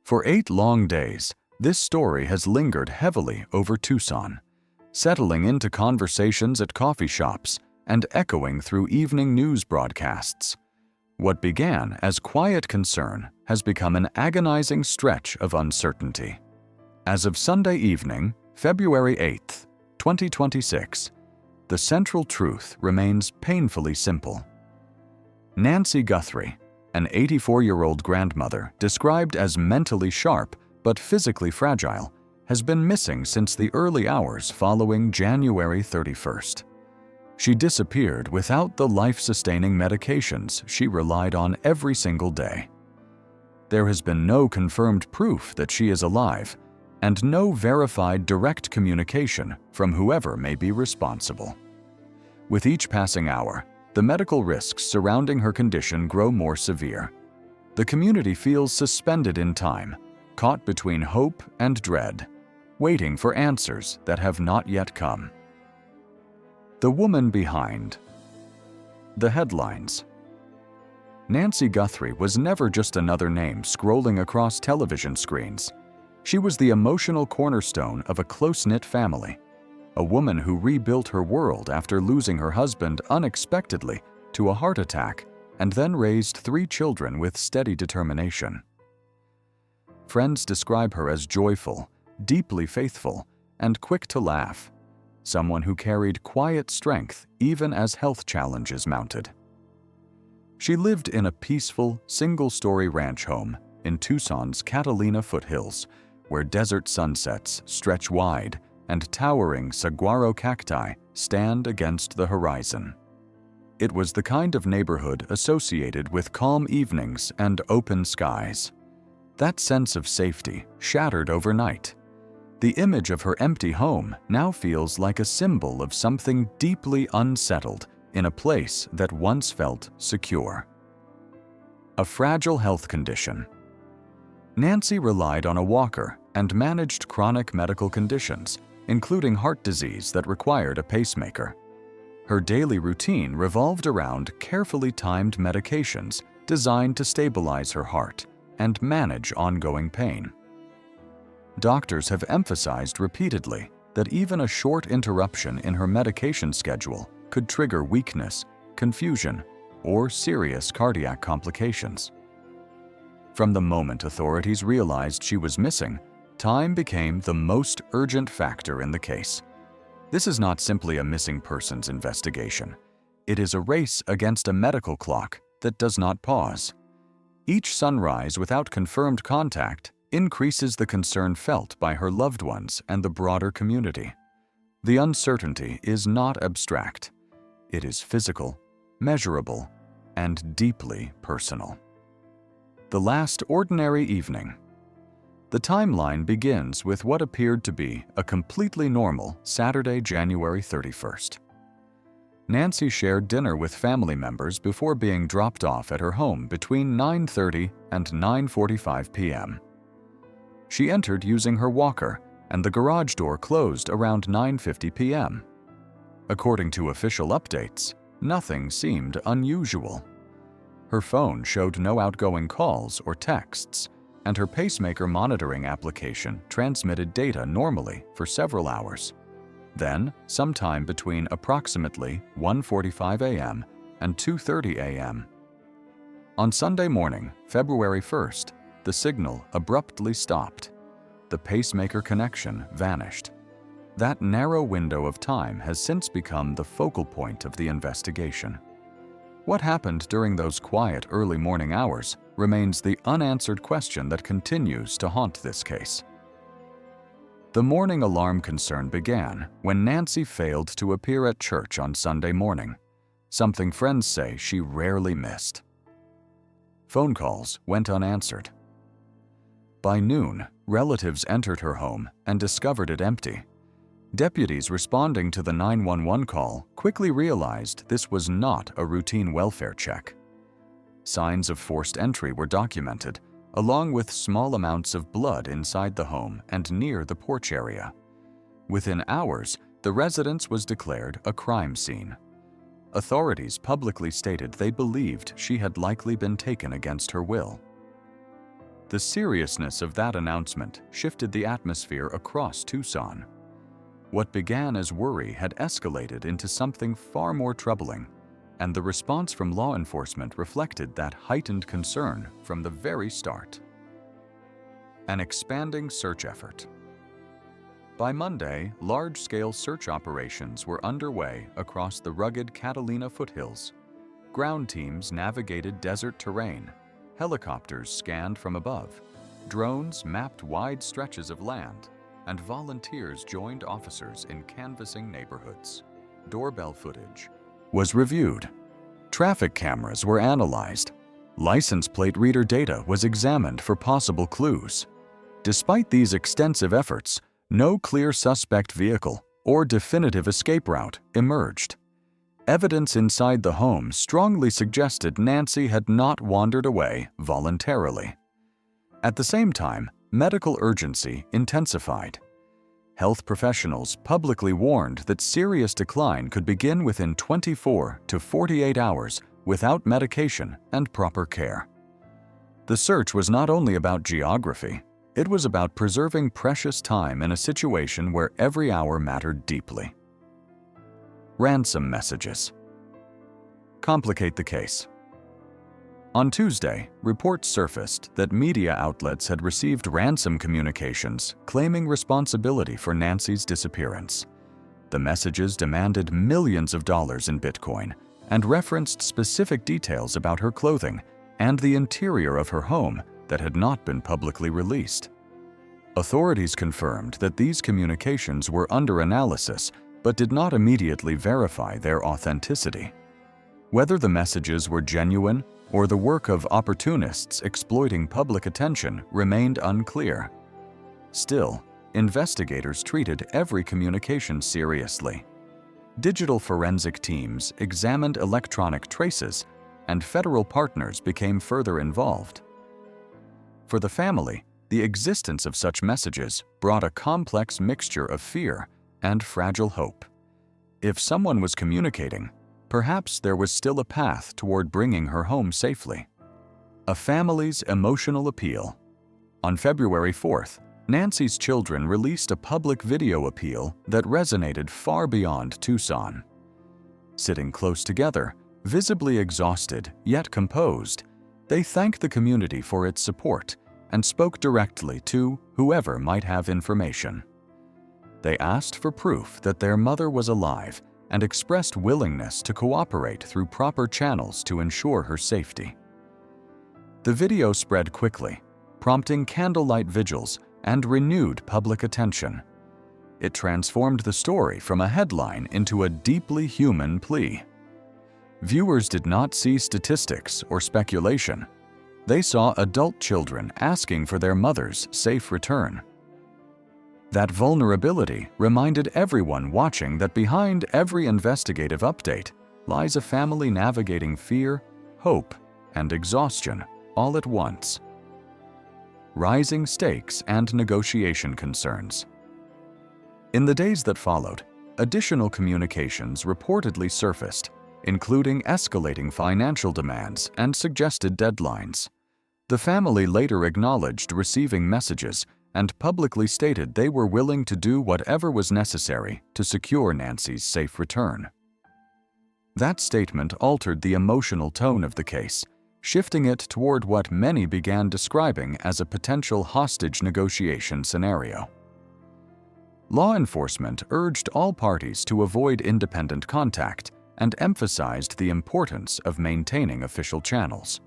For 8 long days, this story has lingered heavily over Tucson, settling into conversations at coffee shops and echoing through evening news broadcasts. What began as quiet concern has become an agonizing stretch of uncertainty. As of Sunday evening, February 8, 2026, the central truth remains painfully simple. Nancy Guthrie, an 84-year-old grandmother described as mentally sharp but physically fragile, has been missing since the early hours following January 31st. She disappeared without the life-sustaining medications she relied on every single day. There has been no confirmed proof that she is alive, and no verified direct communication from whoever may be responsible. With each passing hour, the medical risks surrounding her condition grow more severe. The community feels suspended in time, caught between hope and dread, waiting for answers that have not yet come. The woman behind. The headlines. Nancy Guthrie was never just another name scrolling across television screens. She was the emotional cornerstone of a close-knit family, a woman who rebuilt her world after losing her husband unexpectedly to a heart attack and then raised 3 children with steady determination. Friends describe her as joyful, deeply faithful, and quick to laugh, someone who carried quiet strength even as health challenges mounted. She lived in a peaceful, single-story ranch home in Tucson's Catalina foothills, where desert sunsets stretch wide and towering saguaro cacti stand against the horizon. It was the kind of neighborhood associated with calm evenings and open skies. That sense of safety shattered overnight. The image of her empty home now feels like a symbol of something deeply unsettled in a place that once felt secure. A fragile health condition. Nancy relied on a walker and managed chronic medical conditions, including heart disease that required a pacemaker. Her daily routine revolved around carefully timed medications designed to stabilize her heart and manage ongoing pain. Doctors have emphasized repeatedly that even a short interruption in her medication schedule could trigger weakness, confusion, or serious cardiac complications. From the moment authorities realized she was missing, time became the most urgent factor in the case. This is not simply a missing persons investigation. It is a race against a medical clock that does not pause. Each sunrise without confirmed contact increases the concern felt by her loved ones and the broader community. The uncertainty is not abstract. It is physical, measurable, and deeply personal. The last ordinary evening. The timeline begins with what appeared to be a completely normal Saturday, January 31st. Nancy shared dinner with family members before being dropped off at her home between 9:30 and 9:45 p.m. She entered using her walker, and the garage door closed around 9:50 p.m. According to official updates, nothing seemed unusual. Her phone showed no outgoing calls or texts, and her pacemaker monitoring application transmitted data normally for several hours. Then, sometime between approximately 1:45 a.m. and 2:30 a.m. On Sunday morning, February 1st, the signal abruptly stopped. The pacemaker connection vanished. That narrow window of time has since become the focal point of the investigation. What happened during those quiet early morning hours remains the unanswered question that continues to haunt this case. The morning alarm concern began when Nancy failed to appear at church on Sunday morning, something friends say she rarely missed. Phone calls went unanswered. By noon, relatives entered her home and discovered it empty. Deputies responding to the 911 call quickly realized this was not a routine welfare check. Signs of forced entry were documented, along with small amounts of blood inside the home and near the porch area. Within hours, the residence was declared a crime scene. Authorities publicly stated they believed she had likely been taken against her will. The seriousness of that announcement shifted the atmosphere across Tucson. What began as worry had escalated into something far more troubling, and the response from law enforcement reflected that heightened concern from the very start. An expanding search effort. By Monday, large-scale search operations were underway across the rugged Catalina foothills. Ground teams navigated desert terrain, helicopters scanned from above, drones mapped wide stretches of land, and volunteers joined officers in canvassing neighborhoods. Doorbell footage was reviewed. Traffic cameras were analyzed. License plate reader data was examined for possible clues. Despite these extensive efforts, no clear suspect vehicle or definitive escape route emerged. Evidence inside the home strongly suggested Nancy had not wandered away voluntarily. At the same time, medical urgency intensified. Health professionals publicly warned that serious decline could begin within 24 to 48 hours without medication and proper care. The search was not only about geography, it was about preserving precious time in a situation where every hour mattered deeply. Ransom messages complicate the case. On Tuesday, reports surfaced that media outlets had received ransom communications claiming responsibility for Nancy's disappearance. The messages demanded millions of dollars in Bitcoin and referenced specific details about her clothing and the interior of her home that had not been publicly released. Authorities confirmed that these communications were under analysis but did not immediately verify their authenticity. Whether the messages were genuine or the work of opportunists exploiting public attention remained unclear. Still, investigators treated every communication seriously. Digital forensic teams examined electronic traces, and federal partners became further involved. For the family, the existence of such messages brought a complex mixture of fear and fragile hope. If someone was communicating, perhaps there was still a path toward bringing her home safely. A family's emotional appeal. On February 4th, Nancy's children released a public video appeal that resonated far beyond Tucson. Sitting close together, visibly exhausted yet composed, they thanked the community for its support and spoke directly to whoever might have information. They asked for proof that their mother was alive and expressed willingness to cooperate through proper channels to ensure her safety. The video spread quickly, prompting candlelight vigils and renewed public attention. It transformed the story from a headline into a deeply human plea. Viewers did not see statistics or speculation. They saw adult children asking for their mother's safe return. That vulnerability reminded everyone watching that behind every investigative update lies a family navigating fear, hope, and exhaustion all at once. Rising stakes and negotiation concerns. In the days that followed, additional communications reportedly surfaced, including escalating financial demands and suggested deadlines. The family later acknowledged receiving messages and publicly stated they were willing to do whatever was necessary to secure Nancy's safe return. That statement altered the emotional tone of the case, shifting it toward what many began describing as a potential hostage negotiation scenario. Law enforcement urged all parties to avoid independent contact and emphasized the importance of maintaining official channels.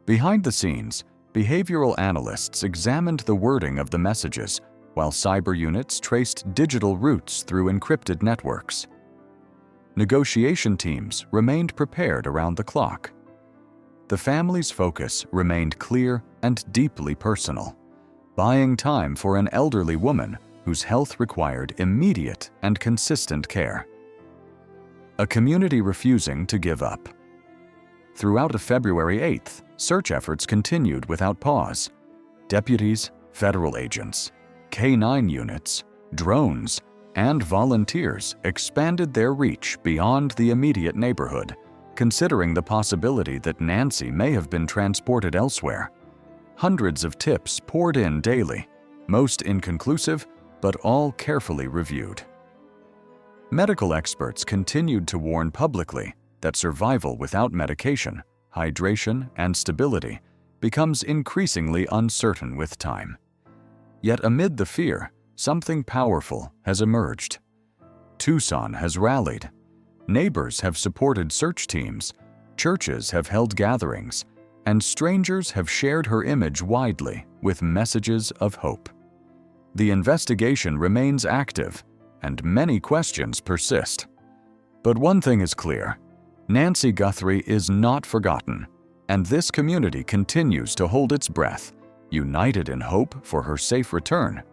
Behind the scenes, behavioral analysts examined the wording of the messages, while cyber units traced digital routes through encrypted networks. Negotiation teams remained prepared around the clock. The family's focus remained clear and deeply personal, buying time for an elderly woman whose health required immediate and consistent care. A community refusing to give up. Throughout February 8th, search efforts continued without pause. Deputies, federal agents, K-9 units, drones, and volunteers expanded their reach beyond the immediate neighborhood, considering the possibility that Nancy may have been transported elsewhere. Hundreds of tips poured in daily, most inconclusive, but all carefully reviewed. Medical experts continued to warn publicly that survival without medication, hydration, and stability becomes increasingly uncertain with time. Yet amid the fear, something powerful has emerged. Tucson has rallied. Neighbors have supported search teams, churches have held gatherings, and strangers have shared her image widely with messages of hope. The investigation remains active, and many questions persist. But one thing is clear: Nancy Guthrie is not forgotten, and this community continues to hold its breath, united in hope for her safe return